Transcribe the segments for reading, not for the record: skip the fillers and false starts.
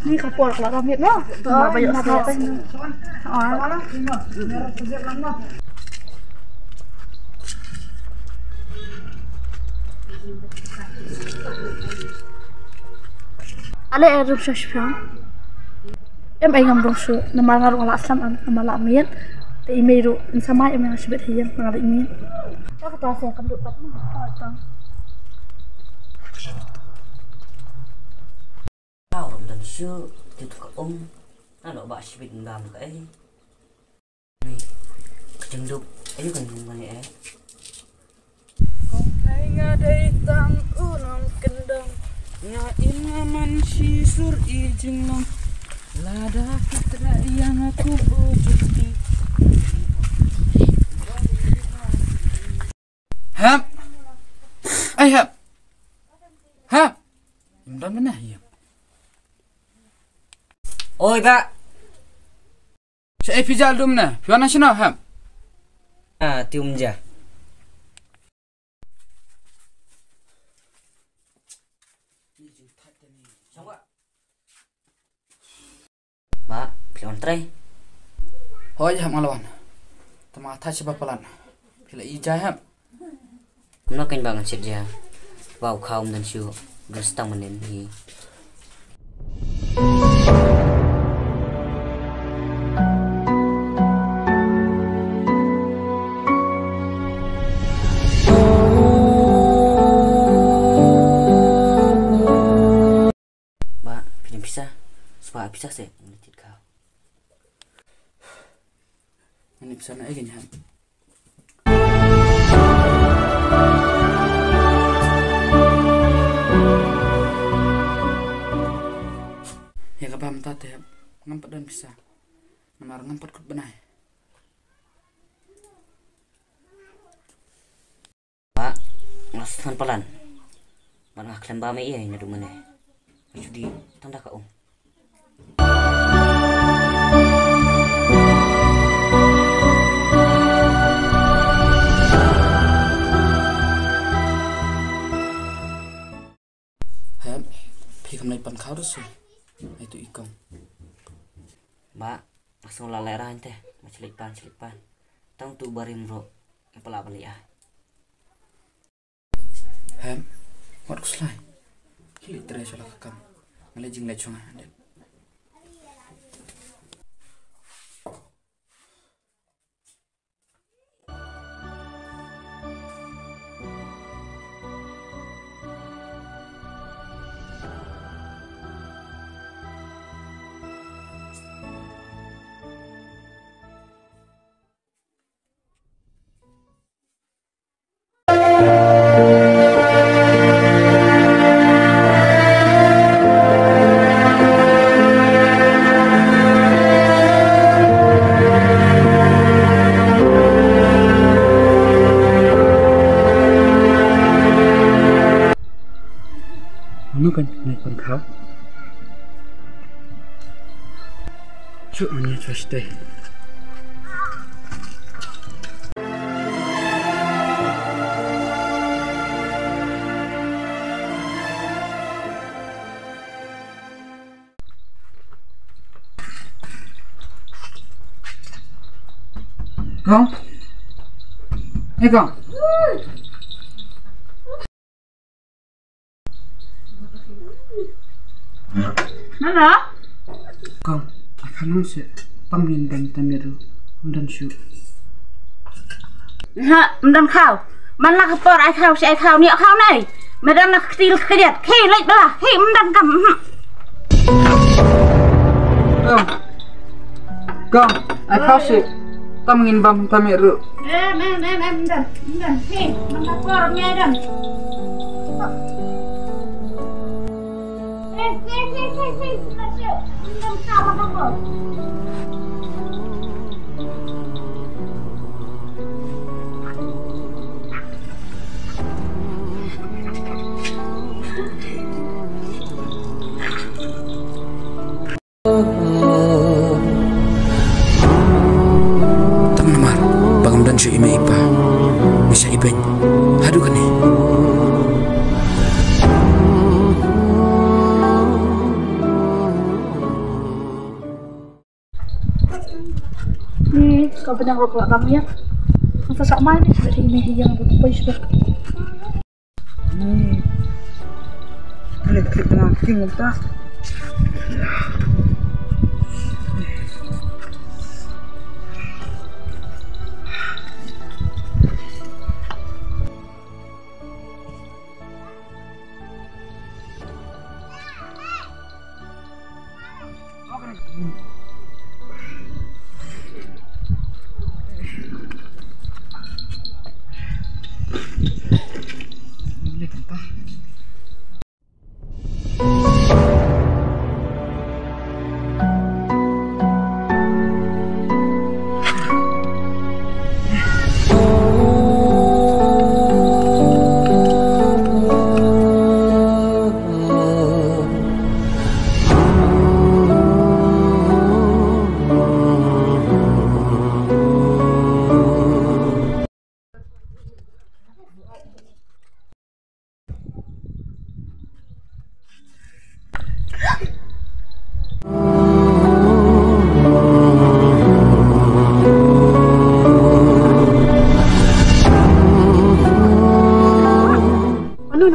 Ni kapur kalau ramit no. Banyak sekali. Ale rum shashpang. Em ay ngam rosho nama ngaru ala aslam nama la miet. Te imeiru sama em yang sibet hiyan ngara imin. Aku tahu saya akan dapat mah. Tao dan syu itu ke ada bak sibit ngam ke Nih, kecenduk ayo kan ngomongnya Kau ngadai tang unang kendang nya inaman sisur ijeng lada kitra yang aku bujuti Hap Hap Imdan mana ya Oi Pak Saya pijal dum na Fiona sino Hap tium ja Pak, pilih tray. Hoi ham alwan. Tama tha siapa pelan. Pilih ijai ham. Kumna kain bangan sirja. Wow kaum dan syu gerstang menen hi. Pak, pilih pisah. Supaya pisah sih. Ini bisa naik ini ham. Ya kapam tate ham. Ngampat dan bisa. Namar ngampat kut benai. Pak, ngelasan pelan. Mana klem bame iya ini rumahnya. Jadi tanda kau. Pan kau sih, itu ikong. Mbak, langsung lalerahan teh, celipan. Tang tu barim bro, kepala beli ah. Ham, what kuslai? Hilit teres olah kakam, ngelejing lecong ah. Kan naik pan kau. Cuk mana cuaca deh. Kong, Kong. Mana? Kong, akan sih pangin dan tamiru dan syu. Mendan kau. Mana kapur ai kau si ai kau ni kau ni. Medan nak kecil kejat. Hei, lek belah. Hei, mendan kam. Kong, ai kau sih pangin bam tamiru. Mendan. Hei, mendan kapur ni dan. Hei, mendan kau kapur. Teman-teman, bangam dan syu ime ipa. Bisa ibeng. Haduh kan ni. banyak kalau kami ya. Masa sak main ni sebab ini yang berapa sudah. Klik tengah king apa?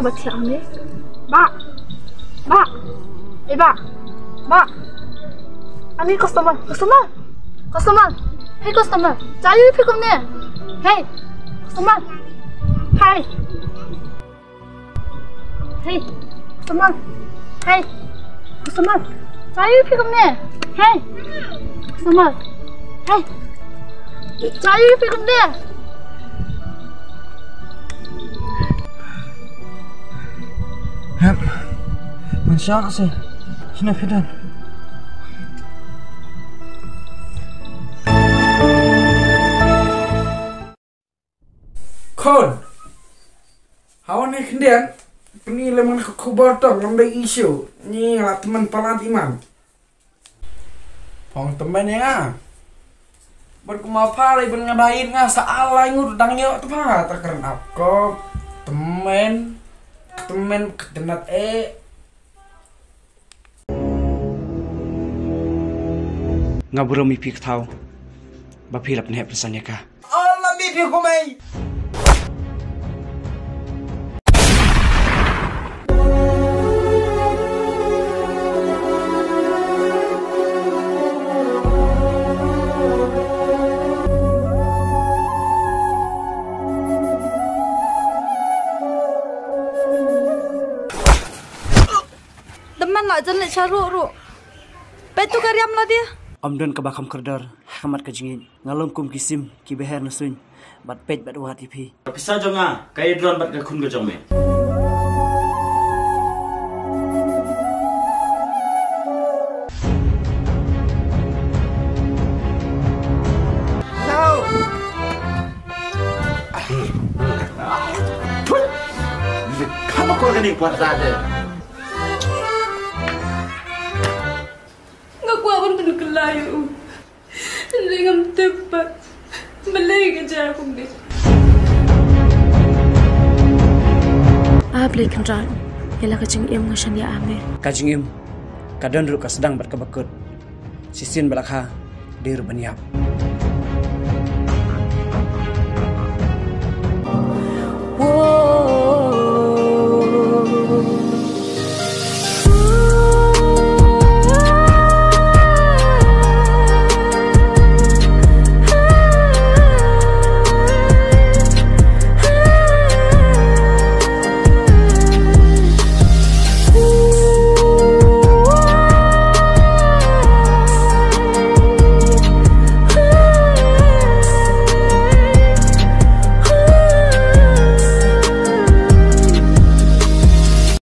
Baca ni, Pak, Pak, ani customer, hey customer, cari pikum ni, hey customer, hey customer, cari pikum ni, hey customer, cari pikum ni. Hep, mensyaallah sih. Sini Fidan. Kon. Hawan ni kendian. Peni lemang kubar tong lambai isu. Ni lah teman palat imam. Pong teman ya. Berkumapalai ben ngadain nga saalai ngut dangnya tu pa takeren apko temen ketenat ngaburo mi pik thau ba philap ne persanya ka Allah mi pik ko mai Jangan nak caruk. Betul karyam lah dia. Amdan ka bakam kerdar hamat ka jingin ngalom kum kisim ki beher nasun bat pet bat wat ipi. Pisa jonga kay dron bat ka kun go jong me. Kamu kau gini kuat saja. Layu, dengan tepat, melai kerja aku ni. Boleh kenal, ialah kajing im ngasan ya ame. Kajing im, kadang dulu ka sedang berkebakut. Sisin balakha dir baniap.